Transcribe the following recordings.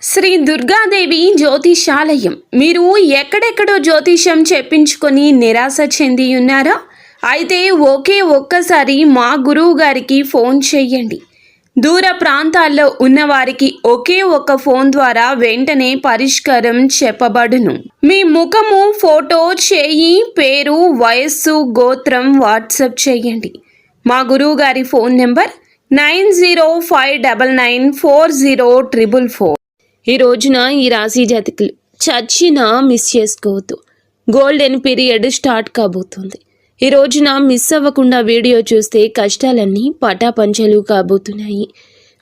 శ్రీ దుర్గాదేవి జ్యోతిషాలయం. మీరు ఎక్కడెక్కడో జ్యోతిషం చెప్పించుకొని నిరాశ చెంది ఉన్నారా? అయితే ఒక్కసారి మా గురువు గారికి ఫోన్ చేయండి. దూర ప్రాంతాల్లో ఉన్నవారికి ఒక్క ఫోన్ ద్వారా వెంటనే పరిష్కారం చెప్పబడును. మీ ముఖము, ఫోటో, చేయి, పేరు, వయస్సు, గోత్రం వాట్సాప్ చేయండి. మా గురువు గారి ఫోన్ నెంబర్ 9059940444. ఈ రోజున ఈ రాశి జాతకులు చచ్చినా మిస్ చేసుకోవద్దు. గోల్డెన్ పీరియడ్ స్టార్ట్ కాబోతుంది. ఈ రోజున మిస్ అవ్వకుండా వీడియో చూస్తే కష్టాలన్నీ పటాపంచలు కాబోతున్నాయి.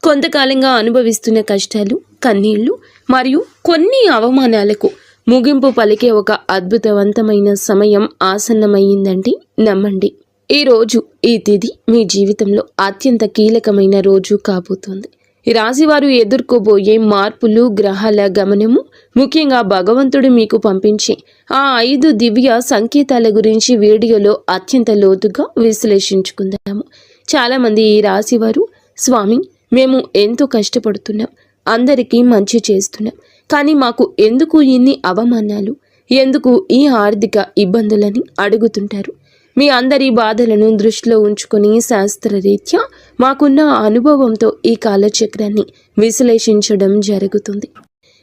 కొంతకాలంగా అనుభవిస్తున్న కష్టాలు, కన్నీళ్లు మరియు కొన్ని అవమానాలకు ముగింపు పలికే ఒక అద్భుతవంతమైన సమయం ఆసన్నమయ్యిందండి. నమ్మండి. ఈ రోజు, ఈ తిథి మీ జీవితంలో అత్యంత కీలకమైన రోజు కాబోతోంది. ఈ రాశివారు ఎదుర్కోబోయే మార్పులు, గ్రహాల గమనము, ముఖ్యంగా భగవంతుడు మీకు పంపించే ఆ 5 దివ్య సంకేతాల గురించి వీడియోలో అత్యంత లోతుగా విశ్లేషించుకుందాము. చాలామంది ఈ రాశివారు, స్వామి, మేము ఎంతో కష్టపడుతున్నాం, అందరికీ మంచి చేస్తున్నాం, కానీ మాకు ఎందుకు ఇన్ని అవమానాలు, ఎందుకు ఈ ఆర్థిక ఇబ్బందులని అడుగుతుంటారు. మీ అందరి బాధలను దృష్టిలో ఉంచుకొని శాస్త్రరీత్యా మాకున్న అనుభవంతో ఈ కాలచక్రాన్ని విశ్లేషించడం జరుగుతుంది.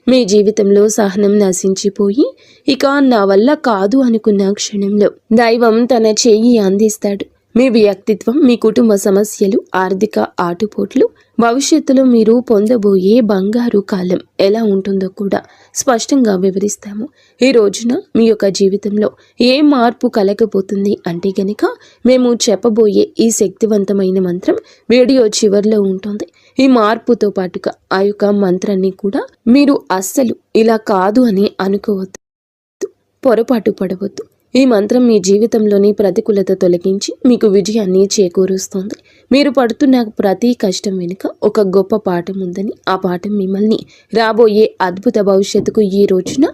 మీ జీవితంలో సహనం నశించిపోయి ఇక నా వల్ల కాదు అనుకున్న క్షణంలో దైవం తన చేయి అందిస్తాడు. మీ వ్యక్తిత్వం, మీ కుటుంబ సమస్యలు, ఆర్థిక ఆటుపోట్లు, భవిష్యత్తులో మీరు పొందబోయే బంగారు కాలం ఎలా ఉంటుందో కూడా స్పష్టంగా వివరిస్తాము. ఈ రోజున మీ యొక్క జీవితంలో ఏ మార్పు కలగబోతుంది అంటే గనక మేము చెప్పబోయే ఈ శక్తివంతమైన మంత్రం వీడియో చివరిలో ఉంటుంది. ఈ మార్పుతో పాటుగా ఆ యొక్క మంత్రాన్ని కూడా మీరు అస్సలు ఇలా కాదు అని అనుకోవద్దు, పొరపాటు పడవద్దు. ఈ మంత్రం మీ జీవితంలోని ప్రతికూలత తొలగించి మీకు విజయాన్ని చేకూరుస్తుంది. మీరు పడుతున్న ప్రతి కష్టం వెనుక ఒక గొప్ప పాఠం ఉందని, ఆ పాఠం మిమ్మల్ని రాబోయే అద్భుత భవిష్యత్తుకు ఈ రోజున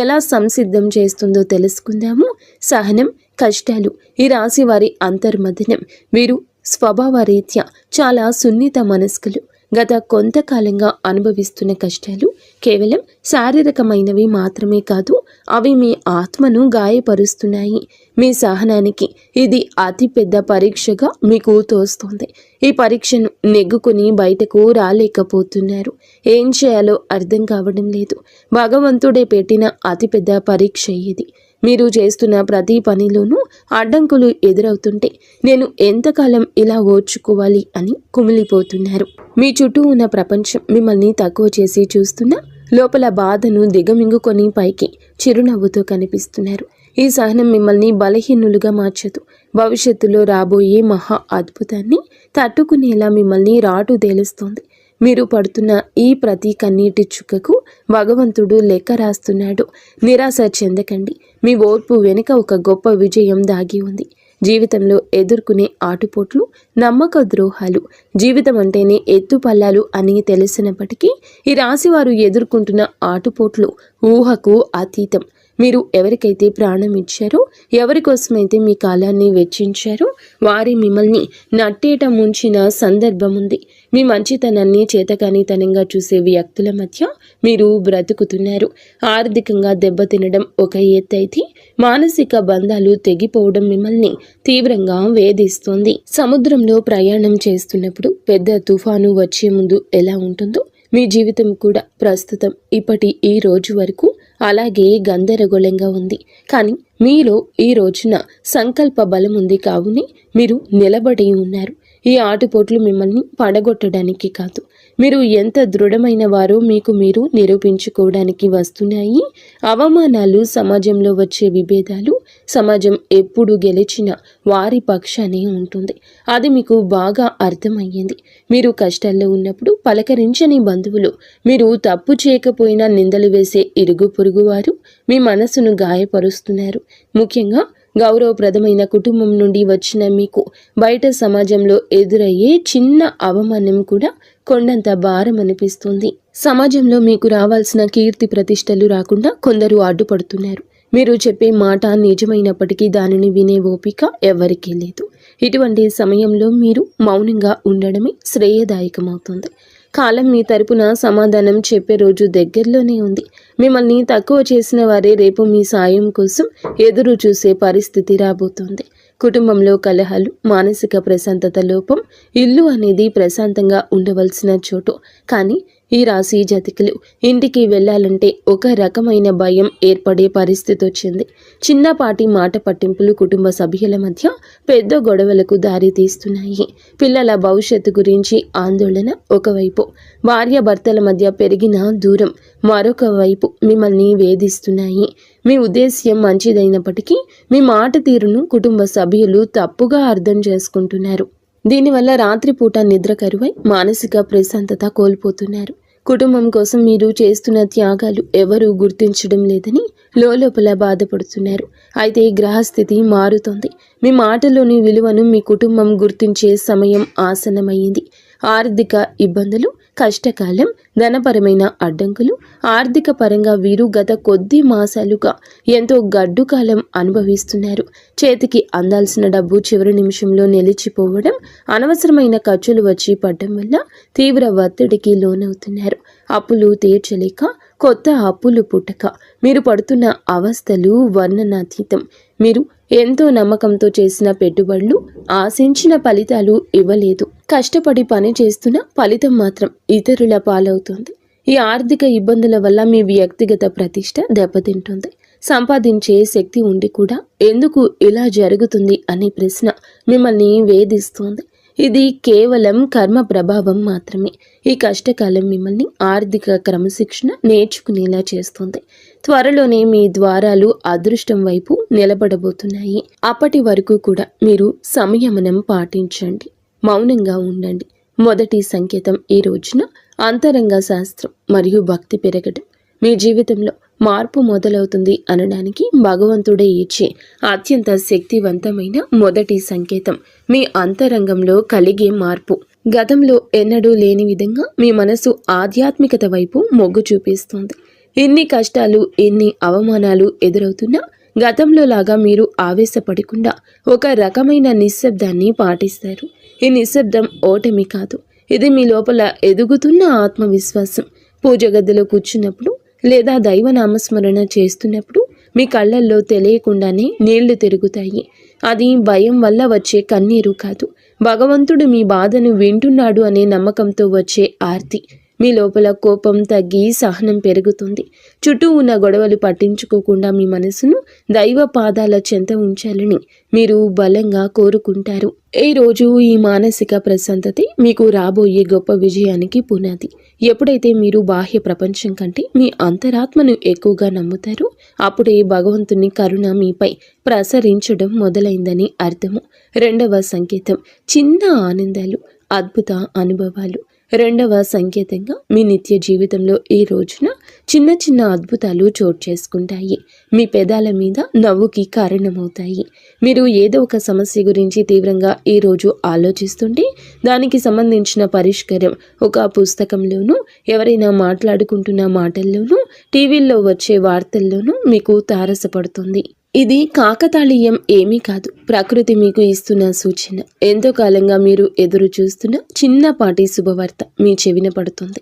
ఎలా సంసిద్ధం చేస్తుందో తెలుసుకుందాము. సహనం, కష్టాలు ఈ రాశి వారి అంతర్మథనం. వీరు స్వభావరీత్యా చాలా సున్నిత మనస్కులు. గత కొంతకాలంగా అనుభవిస్తున్న కష్టాలు కేవలం శారీరకమైనవి మాత్రమే కాదు, అవి మీ ఆత్మను గాయపరుస్తున్నాయి. మీ సహనానికి ఇది అతిపెద్ద పరీక్షగా మీకు తోస్తోంది. ఈ పరీక్షను నెగ్గుకొని బయటకు రాలేకపోతున్నారు. ఏం చేయాలో అర్థం కావడం లేదు. భగవంతుడే పెట్టిన అతిపెద్ద పరీక్ష ఇది. మీరు చేస్తున్న ప్రతి పనిలోనూ అడ్డంకులు ఎదురవుతుంటే నేను ఎంతకాలం ఇలా ఓర్చుకోవాలి అని కుమిలిపోతున్నారు. మీ చుట్టూ ఉన్న ప్రపంచం మిమ్మల్ని తక్కువ చేసి చూస్తున్నా లోపల బాధను దిగమింగుకొని పైకి చిరునవ్వుతో కనిపిస్తున్నారు. ఈ సహనం మిమ్మల్ని బలహీనులుగా మార్చదు. భవిష్యత్తులో రాబోయే మహా అద్భుతాన్ని తట్టుకునేలా మిమ్మల్ని రాటు తేలుస్తోంది. మీరు పడుతున్న ఈ ప్రతి కన్నీటి చుక్కకు భగవంతుడు లెక్క రాస్తున్నాడు. నిరాశ చెందకండి. మీ ఓర్పు వెనుక ఒక గొప్ప విజయం దాగి ఉంది. జీవితంలో ఎదుర్కొనే ఆటుపోట్లు, నమ్మక ద్రోహాలు, జీవితం అంటేనే ఎత్తుపల్లాలు అని తెలిసినప్పటికీ ఈ రాశివారు ఎదుర్కొంటున్న ఆటుపోట్లు ఊహకు అతీతం. మీరు ఎవరికైతే ప్రాణం ఇచ్చారో, ఎవరి కోసమైతే మీ కాలాన్ని వెచ్చించారో వారి మిమ్మల్ని నట్టేట ముంచిన సందర్భం ఉంది. మీ మంచితనాన్ని చేతకానితనంగా చూసే వ్యక్తుల మధ్య మీరు బ్రతుకుతున్నారు. ఆర్థికంగా దెబ్బతినడం ఒక ఎత్తైతే మానసిక బంధాలు తెగిపోవడం మిమ్మల్ని తీవ్రంగా వేధిస్తుంది. సముద్రంలో ప్రయాణం చేస్తున్నప్పుడు పెద్ద తుఫాను వచ్చే ముందు ఎలా ఉంటుందో మీ జీవితం కూడా ప్రస్తుతం ఇప్పటి ఈ రోజు వరకు అలాగే గందరగోళంగా ఉంది. కానీ మీలో ఈ రోజున సంకల్ప బలం ఉంది. కావునే మీరు నిలబడి ఉన్నారు. ఈ ఆటుపోట్లు మిమ్మల్ని పడగొట్టడానికి కాదు, మీరు ఎంత దృఢమైన వారో మీకు మీరు నిరూపించుకోవడానికి వస్తున్నాయి. అవమానాలు, సమాజంలో వచ్చే విభేదాలు, సమాజం ఎప్పుడు గెలిచిన వారి పక్షానే ఉంటుంది. అది మీకు బాగా అర్థమయ్యింది. మీరు కష్టాల్లో ఉన్నప్పుడు పలకరించని బంధువులు, మీరు తప్పు చేయకపోయినా నిందలు వేసే ఇరుగు పొరుగు వారు మీ మనసును గాయపరుస్తున్నారు. ముఖ్యంగా గౌరవప్రదమైన కుటుంబం నుండి వచ్చిన మీకు బయట సమాజంలో ఎదురయ్యే చిన్న అవమానం కూడా కొండంత భారం అనిపిస్తుంది. సమాజంలో మీకు రావాల్సిన కీర్తి ప్రతిష్టలు రాకుండా కొందరు అడ్డుపడుతున్నారు. మీరు చెప్పే మాట నిజమైనప్పటికీ దానిని వినే ఓపిక ఎవరికీ లేదు. ఇటువంటి సమయంలో మీరు మౌనంగా ఉండడమే శ్రేయదాయకమవుతుంది. కాలం మీ తరపున సమాధానం చెప్పే రోజు దగ్గరలోనే ఉంది. మిమ్మల్ని తక్కువ చేసిన వారే రేపు మీ సాయం కోసం ఎదురు చూసే పరిస్థితి రాబోతోంది. కుటుంబంలో కలహాలు, మానసిక ప్రశాంతత లోపం. ఇల్లు అనేది ప్రశాంతంగా ఉండవలసిన చోటు. కానీ ఈ రాశి జాతకులు ఇంటికి వెళ్ళాలంటే ఒక రకమైన భయం ఏర్పడే పరిస్థితి వచ్చింది. చిన్నపాటి మాట పట్టింపులు కుటుంబ సభ్యుల మధ్య పెద్ద గొడవలకు దారి తీస్తున్నాయి. పిల్లల భవిష్యత్తు గురించి ఆందోళన ఒకవైపు, భార్యాభర్తల మధ్య పెరిగిన దూరం మరొక వైపు మిమ్మల్ని వేధిస్తున్నాయి. మీ ఉద్దేశ్యం మంచిదైనప్పటికీ మీ మాట తీరును కుటుంబ సభ్యులు తప్పుగా అర్థం చేసుకుంటున్నారు. దీనివల్ల రాత్రిపూట నిద్ర కరువై మానసిక ప్రశాంతత కోల్పోతున్నారు. కుటుంబం కోసం మీరు చేస్తున్న త్యాగాలు ఎవరూ గుర్తించడం లేదని లోపల బాధపడుతున్నారు. అయితే గ్రహస్థితి మారుతోంది. మీ మాటలోని విలువను మీ కుటుంబం గుర్తించే సమయం ఆసన్నమైంది. ఆర్థిక ఇబ్బందులు, కష్టకాలం, ధనపరమైన అడ్డంకులు. ఆర్థిక పరంగా వీరు గత కొద్ది మాసాలుగా ఎంతో గడ్డు కాలం అనుభవిస్తున్నారు. చేతికి అందాల్సిన డబ్బు చివరి నిమిషంలో నిలిచిపోవడం, అనవసరమైన ఖర్చులు వచ్చి పడడం వల్ల తీవ్ర ఒత్తిడికి లోనవుతున్నారు. అప్పులు తీర్చలేక కొత్త అప్పులు పుట్టక మీరు పడుతున్న అవస్థలు వర్ణనాతీతం. మీరు ఎంతో నమ్మకంతో చేసిన పెట్టుబడులు ఆశించిన ఫలితాలు ఇవ్వలేదు. కష్టపడి పని చేస్తున్న ఫలితం మాత్రం ఇతరుల పాలవుతుంది. ఈ ఆర్థిక ఇబ్బందుల వల్ల మీ వ్యక్తిగత ప్రతిష్ట దెబ్బతింటుంది. సంపాదించే శక్తి ఉండి కూడా ఎందుకు ఇలా జరుగుతుంది అనే ప్రశ్న మిమ్మల్ని వేధిస్తోంది. ఇది కేవలం కర్మ ప్రభావం మాత్రమే. ఈ కష్టకాలం మిమ్మల్ని ఆర్థిక క్రమశిక్షణ నేర్చుకునేలా చేస్తుంది. త్వరలోనే మీ ద్వారాలు అదృష్టం వైపు నిలబడబోతున్నాయి. అప్పటి వరకు కూడా మీరు సంయమనం పాటించండి, మౌనంగా ఉండండి. మొదటి సంకేతం ఈ రోజున అంతరంగ శాస్త్రం మరియు భక్తి పెరగడం. మీ జీవితంలో మార్పు మొదలవుతుంది అనడానికి భగవంతుడే ఇచ్చే అత్యంత శక్తివంతమైన మొదటి సంకేతం మీ అంతరంగంలో కలిగే మార్పు. గతంలో ఎన్నడూ లేని విధంగా మీ మనసు ఆధ్యాత్మికత వైపు మొగ్గు చూపిస్తుంది. ఎన్ని కష్టాలు, ఎన్ని అవమానాలు ఎదురవుతున్నా గతంలో లాగా మీరు ఆవేశపడకుండా ఒక రకమైన నిశ్శబ్దాన్ని పాటిస్తారు. ఈ నిశ్శబ్దం ఓటమి కాదు, ఇది మీ లోపల ఎదుగుతున్న ఆత్మవిశ్వాసం. పూజ గదిలో కూర్చున్నప్పుడు లేదా దైవ నామస్మరణ చేస్తున్నప్పుడు మీ కళ్ళల్లో తెలియకుండానే నీళ్లు తిరుగుతాయి. అది భయం వల్ల వచ్చే కన్నీరు కాదు, భగవంతుడు మీ బాధను వింటున్నాడు అనే నమ్మకంతో వచ్చే ఆర్తి. మీ లోపల కోపం తగ్గి సహనం పెరుగుతుంది. చుట్టూ ఉన్న గొడవలు పట్టించుకోకుండా మీ మనసును దైవ పాదాల చెంత ఉంచాలని మీరు బలంగా కోరుకుంటారు. ఈ రోజు ఈ మానసిక ప్రశాంతతే మీకు రాబోయే గొప్ప విజయానికి పునాది. ఎప్పుడైతే మీరు బాహ్య ప్రపంచం కంటే మీ అంతరాత్మను ఎక్కువగా నమ్ముతారో అప్పుడే భగవంతుని కరుణ మీపై ప్రసరించడం మొదలైందని అర్థము. రెండవ సంకేతం చిన్న ఆనందాలు, అద్భుత అనుభవాలు. రెండవ సంకేతంగా మీ నిత్య జీవితంలో ఈ రోజున చిన్న చిన్న అద్భుతాలు చోటు చేసుకుంటాయి. మీ పెదాల మీద నవ్వుకి కారణమవుతాయి. మీరు ఏదో ఒక సమస్య గురించి తీవ్రంగా ఈరోజు ఆలోచిస్తుంటే దానికి సంబంధించిన పరిష్కారం ఒక పుస్తకంలోనూ, ఎవరైనా మాట్లాడుకుంటున్న మాటల్లోనూ, టీవీల్లో వచ్చే వార్తల్లోనూ మీకు తారసపడుతుంది. ఇది కాకతాళీయం ఏమీ కాదు, ప్రకృతి మీకు ఇస్తున్న సూచన. ఎంతో కాలంగా మీరు ఎదురు చూస్తున్న చిన్నపాటి శుభవార్త మీ చెవిన పడుతుంది.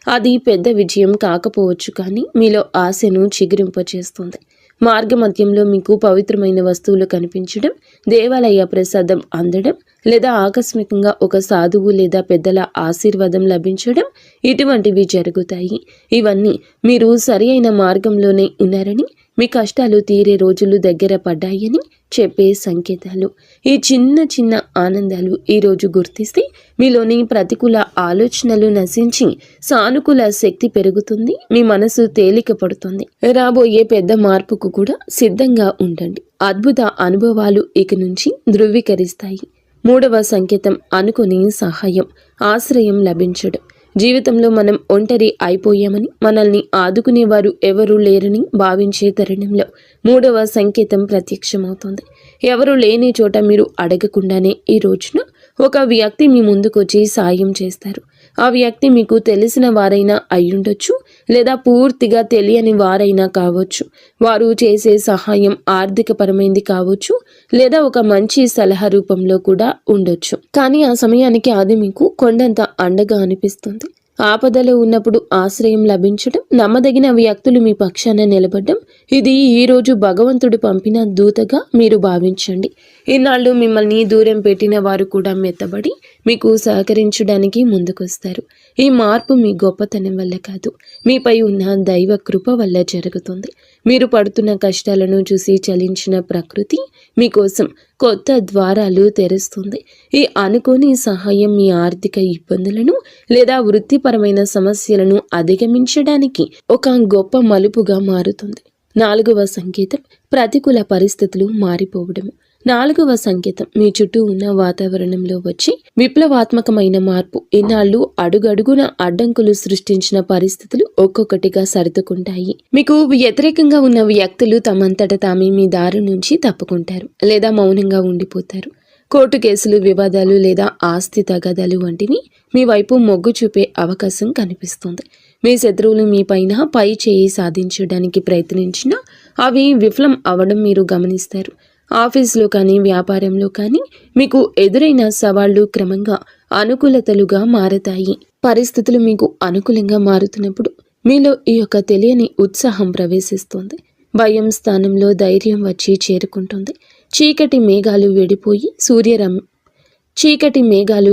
అది పెద్ద విజయం కాకపోవచ్చు, కానీ మీలో ఆశను చిగురింపచేస్తుంది. మార్గమధ్యంలో మీకు పవిత్రమైన వస్తువులు కనిపించడం, దేవాలయ ప్రసాదం అందడం, లేదా ఆకస్మికంగా ఒక సాధువు లేదా పెద్దల ఆశీర్వాదం లభించడం, ఇటువంటివి జరుగుతాయి. ఇవన్నీ మీరు సరి అయిన మార్గంలోనే ఉన్నారని, మీ కష్టాలు తీరే రోజులు దగ్గర పడ్డాయని చెప్పే సంకేతాలు. ఈ చిన్న చిన్న ఆనందాలు ఈరోజు గుర్తిస్తే మీలోని ప్రతికూల ఆలోచనలు నశించి సానుకూల శక్తి పెరుగుతుంది. మీ మనసు తేలిక పడుతుంది. రాబోయే పెద్ద మార్పుకు కూడా సిద్ధంగా ఉండండి. అద్భుత అనుభవాలు ఇక నుంచి ధృవీకరిస్తాయి. మూడవ సంకేతం అనుకుని సహాయం, ఆశ్రయం లభించడం. జీవితంలో మనం ఒంటరి అయిపోయామని, మనల్ని ఆదుకునేవారు ఎవరూ లేరని భావించే తరుణంలో మూడవ సంకేతం ప్రత్యక్షమవుతుంది. ఎవరు లేని చోట మీరు అడగకుండానే ఈ రోజున ఒక వ్యక్తి మీ ముందుకొచ్చి సాయం చేస్తారు. ఆ వ్యక్తి మీకు తెలిసిన వారైనా అయ్యుండొచ్చు, లేదా పూర్తిగా తెలియని వారైనా కావచ్చు. వారు చేసే సహాయం ఆర్థికపరమైంది కావచ్చు, లేదా ఒక మంచి సలహా రూపంలో కూడా ఉండొచ్చు. కానీ ఆ సమయానికి అది మీకు కొండంత అండగా అనిపిస్తుంది. ఆపదలో ఉన్నప్పుడు ఆశ్రయం లభించడం, నమ్మదగిన వ్యక్తులు మీ పక్షాన నిలబడడం, ఇది ఈరోజు భగవంతుడు పంపిన దూతగా మీరు భావించండి. ఇన్నాళ్ళు మిమ్మల్ని దూరం పెట్టిన వారు కూడా మెత్తబడి మీకు సహకరించడానికి ముందుకొస్తారు. ఈ మార్పు మీ గొప్పతనం వల్ల కాదు, మీపై ఉన్న దైవ కృప వల్ల జరుగుతుంది. మీరు పడుతున్న కష్టాలను చూసి చలించిన ప్రకృతి మీకోసం కొత్త ద్వారాలు తెరుస్తుంది. ఈ అనుకోని సహాయం మీ ఆర్థిక ఇబ్బందులను లేదా వృత్తిపరమైన సమస్యలను అధిగమించడానికి ఒక గొప్ప మలుపుగా మారుతుంది. 4వ సంకేతం ప్రతికూల పరిస్థితులు మారిపోవడము. 4వ సంకేతం మీ చుట్టూ ఉన్న వాతావరణంలో వచ్చి విప్లవాత్మకమైన మార్పు. ఇన్నాళ్ళు అడుగడుగున అడ్డంకులు సృష్టించిన పరిస్థితులు ఒక్కొక్కటిగా సర్దుకుంటాయి. మీకు వ్యతిరేకంగా ఉన్న వ్యక్తులు తమంతట తామే మీ దారి నుంచి తప్పుకుంటారు లేదా మౌనంగా ఉండిపోతారు. కోర్టు కేసులు, వివాదాలు లేదా ఆస్తి తగాదాలు వంటివి మీ వైపు మొగ్గు చూపే అవకాశం కనిపిస్తుంది. మీ శత్రువులు మీ పైన పై చేయి సాధించడానికి ప్రయత్నించినా అవి విఫలం అవ్వడం మీరు గమనిస్తారు. ఆఫీసులో కానీ వ్యాపారంలో కానీ మీకు ఎదురైన సవాళ్లు క్రమంగా అనుకూలతలుగా మారతాయి. పరిస్థితులు మీకు అనుకూలంగా మారుతున్నప్పుడు మీలో ఈ యొక్క తెలియని ఉత్సాహం ప్రవేశిస్తుంది. భయం స్థానంలో ధైర్యం వచ్చి చేరుకుంటుంది. చీకటి మేఘాలు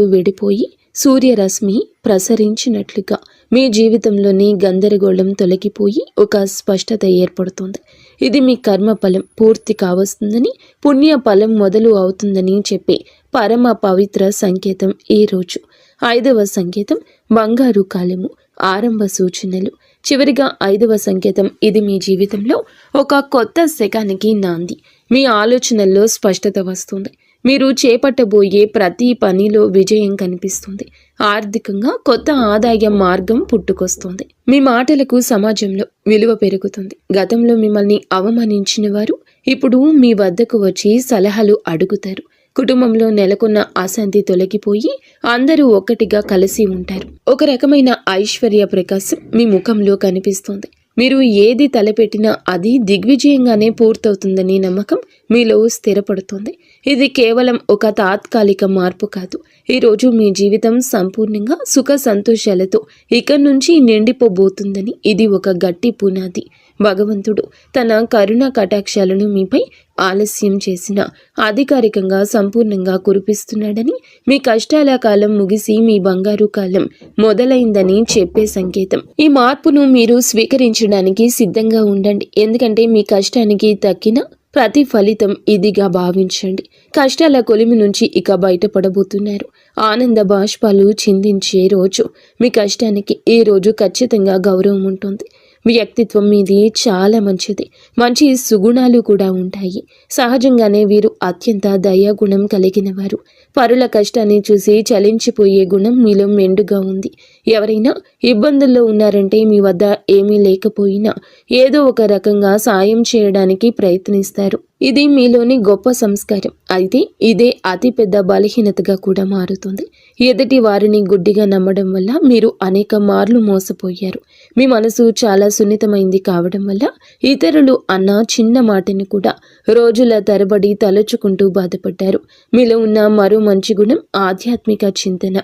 వెడిపోయి సూర్యరశ్మి ప్రసరించినట్లుగా మీ జీవితంలోని గందరగోళం తొలగిపోయి ఒక స్పష్టత ఏర్పడుతుంది. ఇది మీ కర్మ ఫలం పూర్తి కావస్తుందని, పుణ్య ఫలం మొదలు అవుతుందని చెప్పే పరమ పవిత్ర సంకేతం ఈరోజు. 5వ సంకేతం బంగారు కాలము, ఆరంభ సూచనలు. చివరిగా 5వ సంకేతం, ఇది మీ జీవితంలో ఒక కొత్త శకానికి నాంది. మీ ఆలోచనల్లో స్పష్టత వస్తుంది. మీరు చేపట్టబోయే ప్రతి పనిలో విజయం కనిపిస్తుంది. ఆర్థికంగా కొత్త ఆదాయ మార్గం పుట్టుకొస్తుంది. మీ మాటలకు సమాజంలో విలువ పెరుగుతుంది. గతంలో మిమ్మల్ని అవమానించిన వారు ఇప్పుడు మీ వద్దకు వచ్చి సలహాలు అడుగుతారు. కుటుంబంలో నెలకొన్న అశాంతి తొలగిపోయి అందరూ ఒక్కటిగా కలిసి ఉంటారు. ఒక రకమైన ఐశ్వర్య ప్రకాశం మీ ముఖంలో కనిపిస్తుంది. మీరు ఏది తలపెట్టినా అది దిగ్విజయంగానే పూర్తవుతుందని నమ్మకం మీలో స్థిరపడుతుంది. ఇది కేవలం ఒక తాత్కాలిక మార్పు కాదు. ఈరోజు మీ జీవితం సంపూర్ణంగా సుఖ సంతోషాలతో ఇక్కడి నుంచి నిండిపోబోతుందని ఇది ఒక గట్టి పునాది. భగవంతుడు తన కరుణ కటాక్షాలను మీపై ఆలస్యం చేసిన అధికారికంగా సంపూర్ణంగా కురిపిస్తున్నాడని, మీ కష్టాల కాలం ముగిసి మీ బంగారు కాలం మొదలైందని చెప్పే సంకేతం. ఈ మార్పును మీరు స్వీకరించడానికి సిద్ధంగా ఉండండి. ఎందుకంటే మీ కష్టానికి తక్కిన ప్రతి ఫలితం ఇదిగా భావించండి. కష్టాల కొలిమి నుంచి ఇక బయటపడబోతున్నారు. ఆనంద బాష్పాలు చిందించే రోజు. మీ కష్టానికి ఈ రోజు ఖచ్చితంగా గౌరవం ఉంటుంది. వ్యక్తిత్వం మీది చాలా మంచిది. మంచి సుగుణాలు కూడా ఉంటాయి. సహజంగానే వీరు అత్యంత దయాగుణం కలిగిన వారు. పరుల కష్టాన్ని చూసి చలించిపోయే గుణం మీలో మెండుగా ఉంది. ఎవరైనా ఇబ్బందుల్లో ఉన్నారంటే మీ వద్ద ఏమీ లేకపోయినా ఏదో ఒక రకంగా సాయం చేయడానికి ప్రయత్నిస్తారు. ఇది మీలోని గొప్ప సంస్కారం. అయితే ఇదే అతిపెద్ద బలహీనతగా కూడా మారుతుంది. ఎదుటి వారిని గుడ్డిగా నమ్మడం వల్ల మీరు అనేక మార్లు మోసపోయారు. మీ మనసు చాలా సున్నితమైంది కావడం వల్ల ఇతరులు అన్న చిన్న మాటని కూడా రోజుల తరబడి తలుచుకుంటూ బాధపడ్డారు. మీలో ఉన్న మరో మంచి గుణం ఆధ్యాత్మిక చింతన.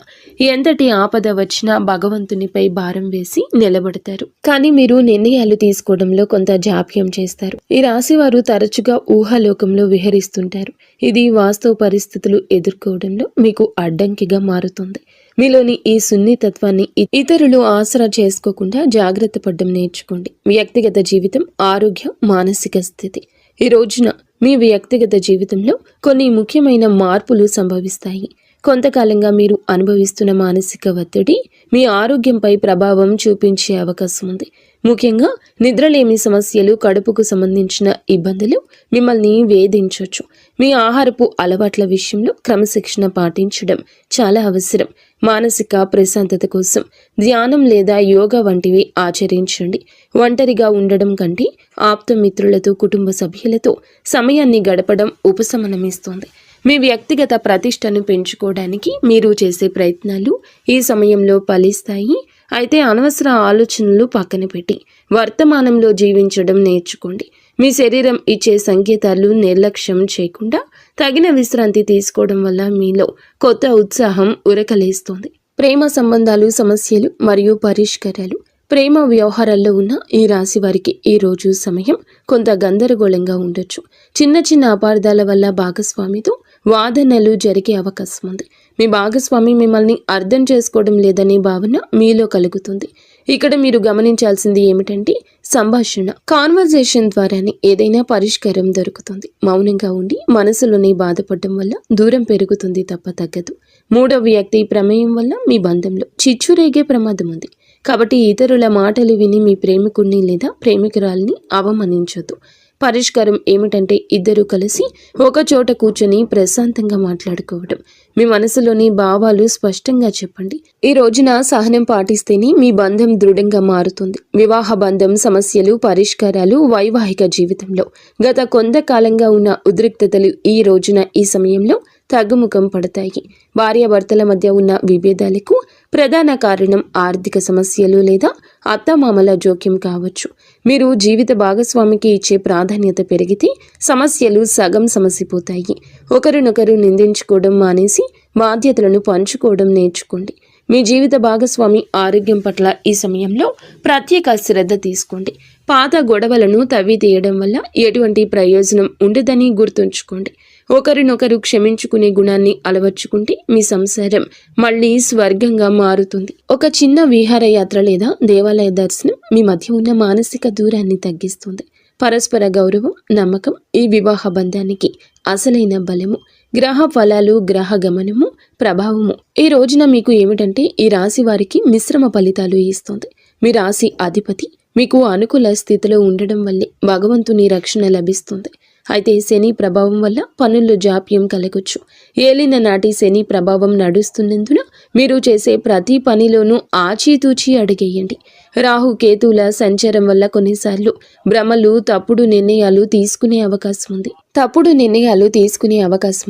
ఎంతటి ఆపద వచ్చినా భగవంతునిపై భారం వేసి నిలబడతారు. కానీ మీరు నిర్ణయాలు తీసుకోవడంలో కొంత జాప్యం చేస్తారు. ఈ రాశి వారు తరచుగా ఊహాలోకంలో విహరిస్తుంటారు. ఇది వాస్తవ పరిస్థితులు ఎదుర్కోవడంలో మీకు అడ్డంకిగా మారుతుంది. మీలోని ఈ సున్నితత్వాన్ని ఇతరులు ఆసరా చేసుకోకుండా జాగ్రత్త పడడం నేర్చుకోండి. వ్యక్తిగత జీవితం, ఆరోగ్యం, మానసిక స్థితి. ఈ రోజున మీ వ్యక్తిగత జీవితంలో కొన్ని ముఖ్యమైన మార్పులు సంభవిస్తాయి. కొంతకాలంగా మీరు అనుభవిస్తున్న మానసిక ఒత్తిడి మీ ఆరోగ్యంపై ప్రభావం చూపించే అవకాశం ఉంది. ముఖ్యంగా నిద్రలేమి సమస్యలు, కడుపుకు సంబంధించిన ఇబ్బందులు మిమ్మల్ని వేధించవచ్చు. మీ ఆహారపు అలవాట్ల విషయంలో క్రమశిక్షణ పాటించడం చాలా అవసరం. మానసిక ప్రశాంతత కోసం ధ్యానం లేదా యోగా వంటివి ఆచరించండి. ఒంటరిగా ఉండడం కంటే ఆప్తమిత్రులతో, కుటుంబ సభ్యులతో సమయాన్ని గడపడం ఉపశమనమిస్తుంది. మీ వ్యక్తిగత ప్రతిష్టను పెంచుకోవడానికి మీరు చేసే ప్రయత్నాలు ఈ సమయంలో ఫలిస్తాయి. అయితే అనవసర ఆలోచనలు పక్కన పెట్టి వర్తమానంలో జీవించడం నేర్చుకోండి. మీ శరీరం ఇచ్చే సంకేతాలు నిర్లక్ష్యం చేయకుండా తగిన విశ్రాంతి తీసుకోవడం వల్ల మీలో కొత్త ఉత్సాహం ఉరకలేస్తుంది. ప్రేమ సంబంధాలు, సమస్యలు మరియు పరిష్కారాలు. ప్రేమ వ్యవహారాల్లో ఉన్న ఈ రాశి వారికి ఈ రోజు సమయం కొంత గందరగోళంగా ఉండొచ్చు. చిన్న చిన్న అపార్థాల వల్ల భాగస్వామితో వాదనలు జరిగే అవకాశం ఉంది. మీ భాగస్వామి మిమ్మల్ని అర్థం చేసుకోవడం లేదనే భావన మీలో కలుగుతుంది. ఇక్కడ మీరు గమనించాల్సింది ఏమిటంటే సంభాషణ, కాన్వర్జేషన్ ద్వారానే ఏదైనా పరిష్కారం దొరుకుతుంది. మౌనంగా ఉండి మనసులోనే బాధపడడం వల్ల దూరం పెరుగుతుంది తప్ప తగ్గదు. మూడవ వ్యక్తి ప్రమేయం వల్ల మీ బంధంలో చిచ్చు రేగే ప్రమాదం ఉంది. కాబట్టి ఇతరుల మాటలు విని మీ ప్రేమికుడిని లేదా ప్రేమికురాల్ని అవమానించొద్దు. పరిష్కారం ఏమిటంటే ఇద్దరూ కలిసి ఒక చోట కూర్చొని ప్రశాంతంగా మాట్లాడుకోవడం. మీ మనసులోని భావాలు స్పష్టంగా చెప్పండి. ఈ రోజున సహనం పాటిస్తేనే మీ బంధం దృఢంగా మారుతుంది. వివాహ బంధం సమస్యలు, పరిష్కారాలు, వైవాహిక జీవితంలో గత కొంతకాలంగా ఉన్న ఉద్రిక్తతలు ఈ రోజున ఈ సమయంలో తగ్గుముఖం పడతాయి. భార్యాభర్తల మధ్య ఉన్న విభేదాలకు ప్రధాన కారణం ఆర్థిక సమస్యలు లేదా అత్తమామల జోక్యం కావచ్చు. మీరు జీవిత భాగస్వామికి ఇచ్చే ప్రాధాన్యత పెరిగితే సమస్యలు సగం సమసిపోతాయి. ఒకరినొకరు నిందించుకోవడం మానేసి బాధ్యతలను పంచుకోవడం నేర్చుకోండి. మీ జీవిత భాగస్వామి ఆరోగ్యం పట్ల ఈ సమయంలో ప్రత్యేక శ్రద్ధ తీసుకోండి. పాత గొడవలను తవ్వి తీయడం వల్ల ఎటువంటి ప్రయోజనం ఉండదని గుర్తుంచుకోండి. ఒకరినొకరు క్షమించుకునే గుణాన్ని అలవర్చుకుంటే మీ సంసారం మళ్ళీ స్వర్గంగా మారుతుంది. ఒక చిన్న విహారయాత్ర లేదా దేవాలయ దర్శనం మీ మధ్య ఉన్న మానసిక దూరాన్ని తగ్గిస్తుంది. పరస్పర గౌరవం, నమ్మకం ఈ వివాహ బంధానికి అసలైన బలము. గ్రహ ఫలాలు, గ్రహ గమనము, ప్రభావము ఈ రోజున మీకు ఏమిటంటే ఈ రాశి వారికి మిశ్రమ ఫలితాలు ఇస్తుంది. మీ రాశి అధిపతి మీకు అనుకూల స్థితిలో ఉండడం వల్లే భగవంతుని రక్షణ లభిస్తుంది. అయితే శని ప్రభావం వల్ల పనుల్లో జాప్యం కలగొచ్చు. ఏలిన నాటి శని ప్రభావం నడుస్తున్నందున మీరు చేసే ప్రతి పనిలోనూ ఆచితూచి అడిగేయండి. రాహు కేతువుల సంచారం వల్ల కొన్నిసార్లు భ్రమలు, తప్పుడు నిర్ణయాలు తీసుకునే అవకాశం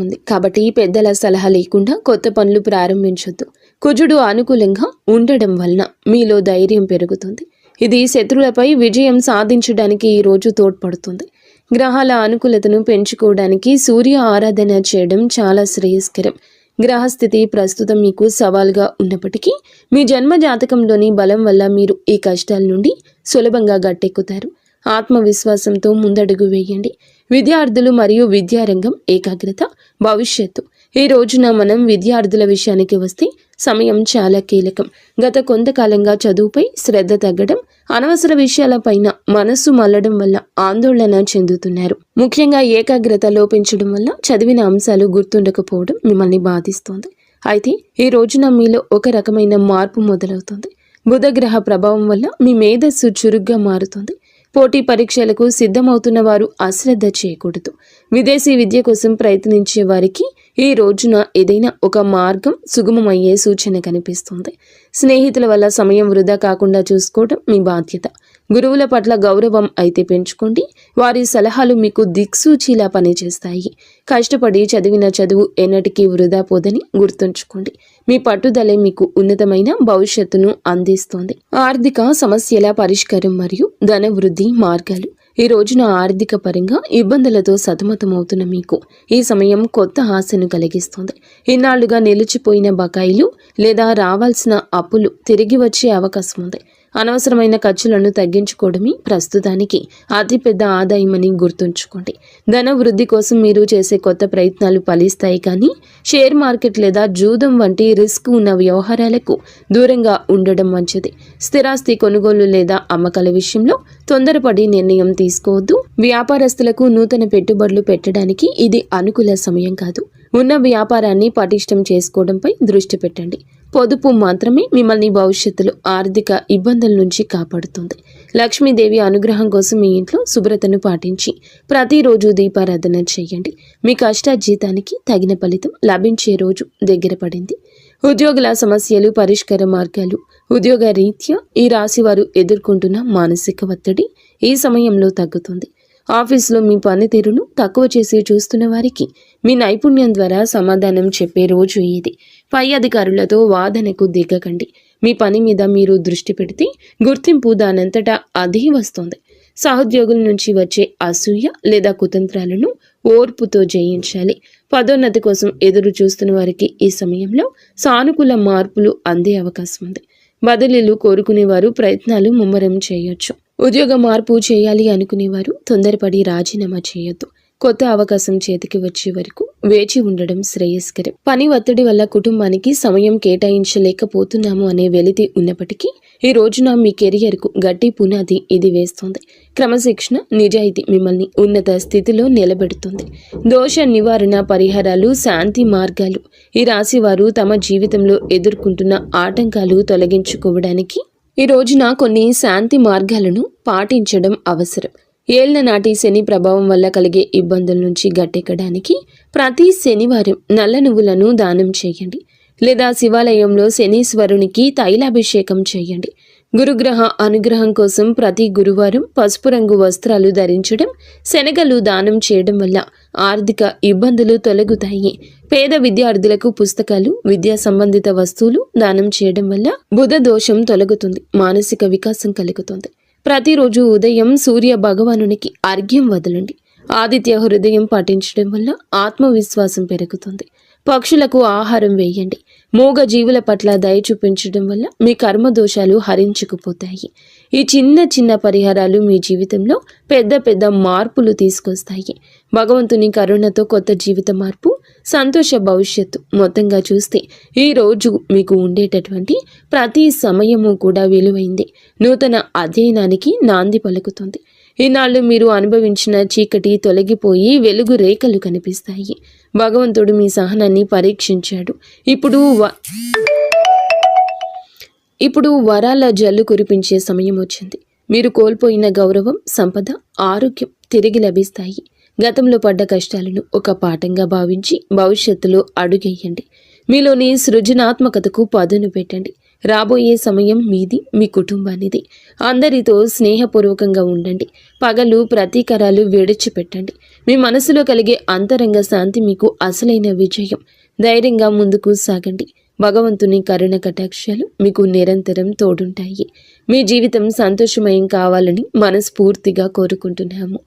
ఉంది. కాబట్టి పెద్దల సలహా లేకుండా కొత్త పనులు ప్రారంభించొద్దు. కుజుడు అనుకూలంగా ఉండడం వలన మీలో ధైర్యం పెరుగుతుంది. ఇది శత్రువులపై విజయం సాధించడానికి ఈ రోజు తోడ్పడుతుంది. గ్రహాల అనుకూలతను పెంచుకోవడానికి సూర్య ఆరాధన చేయడం చాలా శ్రేయస్కరం. గ్రహస్థితి ప్రస్తుతం మీకు సవాల్గా ఉన్నప్పటికీ మీ జన్మ జాతకంలోని బలం వల్ల మీరు ఈ కష్టాల నుండి సులభంగా గట్టెక్కుతారు. ఆత్మవిశ్వాసంతో ముందడుగు వేయండి. విద్యార్థులు మరియు విద్యారంగం, ఏకాగ్రత, భవిష్యత్తు ఈ రోజున మనం విద్యార్థుల విషయానికి వస్తే సమయం చాలా కీలకం. గత కొంతకాలంగా చదువుపై శ్రద్ధ తగ్గడం, అనవసర విషయాలపైన మనస్సు మళ్లడం వల్ల ఆందోళన చెందుతున్నారు. ముఖ్యంగా ఏకాగ్రత లోపించడం వల్ల చదివిన అంశాలు గుర్తుండకపోవడం మిమ్మల్ని బాధిస్తోంది. అయితే ఈ రోజున మీలో ఒక రకమైన మార్పు మొదలవుతుంది. బుధగ్రహ ప్రభావం వల్ల మీ మేధస్సు చురుగ్గా మారుతుంది. పోటీ పరీక్షలకు సిద్ధమవుతున్న వారు అశ్రద్ధ చేయకూడదు. విదేశీ విద్య కోసం ప్రయత్నించే వారికి ఈ రోజున ఏదైనా ఒక మార్గం సుగమమయ్యే సూచన కనిపిస్తుంది. స్నేహితుల వల్ల సమయం వృధా కాకుండా చూసుకోవడం మీ బాధ్యత. గురువుల పట్ల గౌరవం అయితే పెంచుకోండి. వారి సలహాలు మీకు దిక్సూచిలా పనిచేస్తాయి. కష్టపడి చదివిన చదువు ఎన్నటికీ వృధా పోదని గుర్తుంచుకోండి. మీ పట్టుదలే మీకు ఉన్నతమైన భవిష్యత్తును అందిస్తోంది. ఆర్థిక సమస్యల పరిష్కారం మరియు ధన వృద్ధి మార్గాలు. ఈ రోజున ఆర్థిక పరంగా ఇబ్బందులతో సతమతమవుతున్న మీకు ఈ సమయం కొత్త ఆశను కలిగిస్తుంది. ఇన్నాళ్లుగా నిలిచిపోయిన బకాయిలు లేదా రావాల్సిన అప్పులు తిరిగి వచ్చే అవకాశం ఉంది. అనవసరమైన ఖర్చులను తగ్గించుకోవడమే ప్రస్తుతానికి అతిపెద్ద ఆదాయమని గుర్తుంచుకోండి. ధన వృద్ధి కోసం మీరు చేసే కొత్త ప్రయత్నాలు ఫలిస్తాయి, కానీ షేర్ మార్కెట్ లేదా జూదం వంటి రిస్క్ ఉన్న వ్యవహారాలకు దూరంగా ఉండడం మంచిది. స్థిరాస్తి కొనుగోలు లేదా అమ్మకాల విషయంలో తొందరపడి నిర్ణయం తీసుకోవద్దు. వ్యాపారస్తులకు నూతన పెట్టుబడులు పెట్టడానికి ఇది అనుకూల సమయం కాదు. ఉన్న వ్యాపారాన్ని పటిష్టం చేసుకోవడంపై దృష్టి పెట్టండి. పొదుపు మాత్రమే మిమ్మల్ని భవిష్యత్తులో ఆర్థిక ఇబ్బందుల నుంచి కాపాడుతుంది. లక్ష్మీదేవి అనుగ్రహం కోసం మీ ఇంట్లో శుభ్రతను పాటించి ప్రతిరోజు దీపారాధన చేయండి. మీ కష్టార్జితానికి తగిన ఫలితం లభించే రోజు దగ్గర పడింది. ఉద్యోగుల సమస్యలు, పరిష్కార మార్గాలు. ఉద్యోగ రీత్యా ఈ రాశి వారు ఎదుర్కొంటున్న మానసిక ఒత్తిడి ఈ సమయంలో తగ్గుతుంది. ఆఫీసులో మీ పనితీరును తక్కువ చేసి చూస్తున్న వారికి మీ నైపుణ్యం ద్వారా సమాధానం చెప్పే రోజు ఇది. పై అధికారులతో వాదనకు దిగకండి. మీ పని మీద మీరు దృష్టి పెడితే గుర్తింపు దానంతటా అదే వస్తుంది. సహోద్యోగుల నుంచి వచ్చే అసూయ లేదా కుతంత్రాలను ఓర్పుతో జయించాలి. పదోన్నతి కోసం ఎదురు చూస్తున్న వారికి ఈ సమయంలో సానుకూల మార్పులు అందే అవకాశం ఉంది. బదిలీలు కోరుకునేవారు ప్రయత్నాలు ముమ్మరం చేయొచ్చు. ఉద్యోగ మార్పు చేయాలి అనుకునేవారు తొందరపడి రాజీనామా చేయొద్దు. కొత్త అవకాశం చేతికి వచ్చే వరకు వేచి ఉండడం శ్రేయస్కరం. పని ఒత్తిడి వల్ల కుటుంబానికి సమయం కేటాయించలేకపోతున్నాము అనే వెలితి ఉన్నప్పటికీ ఈ రోజున మీ కెరియర్కు గట్టి పునాది ఇది వేస్తుంది. క్రమశిక్షణ, నిజాయితీ మిమ్మల్ని ఉన్నత స్థితిలో నిలబెడుతుంది. దోష నివారణ పరిహారాలు, శాంతి మార్గాలు. ఈ రాశి వారు తమ జీవితంలో ఎదుర్కొంటున్న ఆటంకాలు తొలగించుకోవడానికి ఈ రోజున కొన్ని శాంతి మార్గాలను పాటించడం అవసరం. ఏళ్ల నాటి శని ప్రభావం వల్ల కలిగే ఇబ్బందుల నుంచి గట్టెక్కడానికి ప్రతి శనివారం నల్ల నువ్వులను దానం చేయండి, లేదా శివాలయంలో శనీశ్వరునికి తైలాభిషేకం చేయండి. గురుగ్రహ అనుగ్రహం కోసం ప్రతి గురువారం పసుపు రంగు వస్త్రాలు ధరించడం, శనగలు దానం చేయడం వల్ల ఆర్థిక ఇబ్బందులు తొలగుతాయి. పేద విద్యార్థులకు పుస్తకాలు, విద్యా సంబంధిత వస్తువులు దానం చేయడం వల్ల బుధ దోషం తొలగుతుంది, మానసిక వికాసం కలుగుతుంది. ప్రతిరోజు ఉదయం సూర్య భగవానునికి అర్ఘ్యం వదలండి. ఆదిత్య హృదయం పాటించడం వల్ల ఆత్మవిశ్వాసం పెరుగుతుంది. పక్షులకు ఆహారం వేయండి. మూగ జీవుల పట్ల దయ చూపించడం వల్ల మీ కర్మ దోషాలు హరించుకుపోతాయి. ఈ చిన్న చిన్న పరిహారాలు మీ జీవితంలో పెద్ద పెద్ద మార్పులు తీసుకొస్తాయి. భగవంతుని కరుణతో కొత్త జీవిత మార్పు, సంతోష భవిష్యత్తు. మొత్తంగా చూస్తే ఈ రోజు మీకు ఉండేటటువంటి ప్రతి సమయము కూడా విలువైంది. నూతన అధ్యయనానికి నాంది పలుకుతుంది. ఈనాళ్ళు మీరు అనుభవించిన చీకటి తొలగిపోయి వెలుగు రేఖలు కనిపిస్తాయి. భగవంతుడు మీ సహనాన్ని పరీక్షించాడు. ఇప్పుడు వరాల జల్లు కురిపించే సమయం వచ్చింది. మీరు కోల్పోయిన గౌరవం, సంపద, ఆరోగ్యం తిరిగి లభిస్తాయి. గతంలో పడ్డ కష్టాలను ఒక పాఠంగా భావించి భవిష్యత్తులో అడుగేయండి. మీలోని సృజనాత్మకతకు పదును పెట్టండి. రాబోయే సమయం మీది, మీ కుటుంబానిది. అందరితో స్నేహపూర్వకంగా ఉండండి. పగలు ప్రతీకారాలు విడిచిపెట్టండి. మీ మనసులో కలిగే అంతరంగ శాంతి మీకు అసలైన విజయం. ధైర్యంగా ముందుకు సాగండి. భగవంతుని కరుణ కటాక్షాలు మీకు నిరంతరం తోడుంటాయి. మీ జీవితం సంతోషమయం కావాలని మనస్ఫూర్తిగా కోరుకుంటున్నాము.